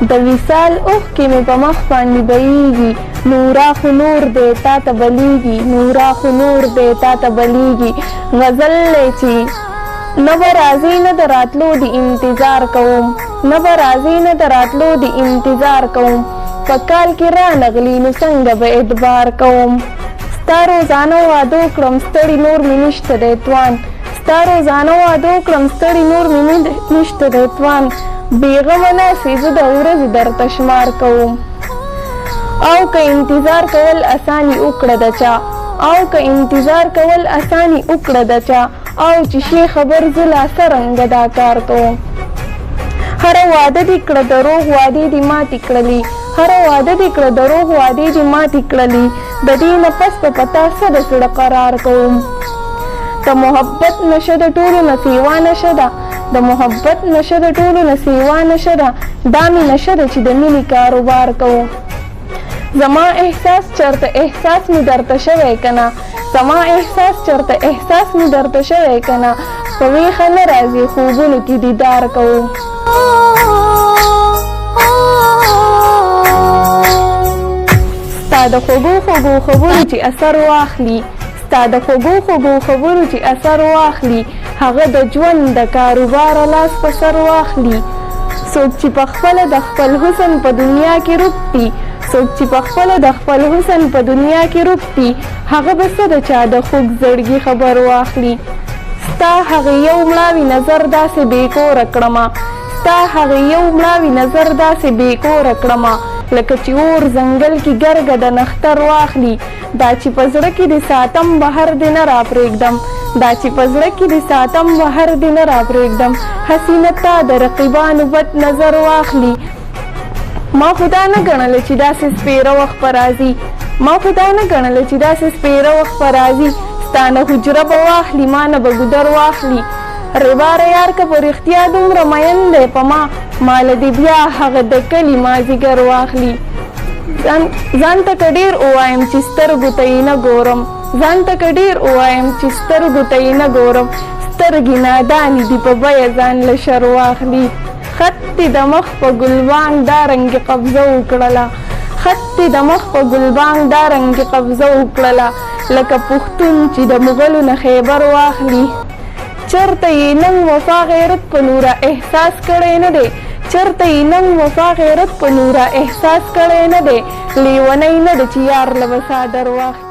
د وصال اوښکې مې په مخ باندې بهیږي نورا خو نور دی تا ته بلیږي نورا خو نور دی تا ته بلیږي غزل دی چې نه به راځي نه د راتلو د انتظار کوم نه به راځي نه د راتلو د انتظار کوم په کال کې رانغلي نو څنګه به اعتبار کوم ستا روزانه واده کړم ستړي نور مې نشته دی توان ستا روزانه واده کړم ستړي نور مې نشته دی توان بېغمه ناستې زه د ورځې درته شمار کوم او که انتظار کول اساني وکړه د چا او که انتظار کول اساني وکړه د چا او چې شي خبر زه لا څرنګه دا کار کوم هره واده دې کړه دروغ وعدې دې ماتې کړلي هره واده دې کړه دروغ وعدې دې ماتې کړلي د دې نه پس په پتا څه د زړه قرار کوم د محبت نشه د ټولو نه سیوا نشه ده د محبت نشه د ټولو نه سیوا نشه ده دا مې نشه ده چې د مینې کاروبار کوم زما احساس چرته احساس مې درته شوی که نه زما احساس چرته احساس مې درته شوی که نه په ویښه نه راځي خوبونو کې دیدار کوم ستا د خوږو خوږو خبرو چې اثر واخلي ستا د خوږو خوږو خبرو چې اثر واخلي هغه د ژوند د کاروبار لاس په سر واخلي څوک چې پخپله د خپل حسن په دنیا کې روپي څوک چې پخپله د خپل حسن په دنیا کې روپي هغه به څه د چا د خوږ زړګي خبر واخلي ستا هغې یو مړاوي نظر داسې بېکوره کړمه ستا هغې یو مړاوي نظر داسې بېکوره کړمه لکه چې اور ځنګل کې ګرګه د نختر واخلي دا چې په زړه کې دې ساتم بهر دې نه راپرېږدم دا چې په زړه کې دې ساتم بهر دې نه راپرېږدم حسینه تا د رقیبانو بد نظر واخلي ما خو دا نه ګڼله چې داسې سپېره وخت به راځي ما خو دا نه ګڼله چې داسې سپېره وخت به راځي ستا نه حجره به واخلي ما نه به ګودر واخلي رباره یار که په رښتیا دومره مین دی په ما له دې بیا هغه د کلي مازدیګر واخلي ځان ته که ډېر ووایم چې سترګو ته یې نه ګورم ځان ته که ډېر ووایم چې سترګو ته یې نه ګورم سترګې نادانې دي په بیه ځان له شر واخلي خط دې د مخ په ګلبانګ دا رنګې قبضه وکړله خط دې د مخ په ګلبانګ دا رنګې قبضه وکړله لکه پښتون چې د مغلو نه خیبر واخلي چرته یې نن وفا غیرت په نوره احساس کړی نه دی چرته یې نن وفا غیرت په نوره احساس کړی نه دی لیونی نه ده چې یار له به څادر واخلي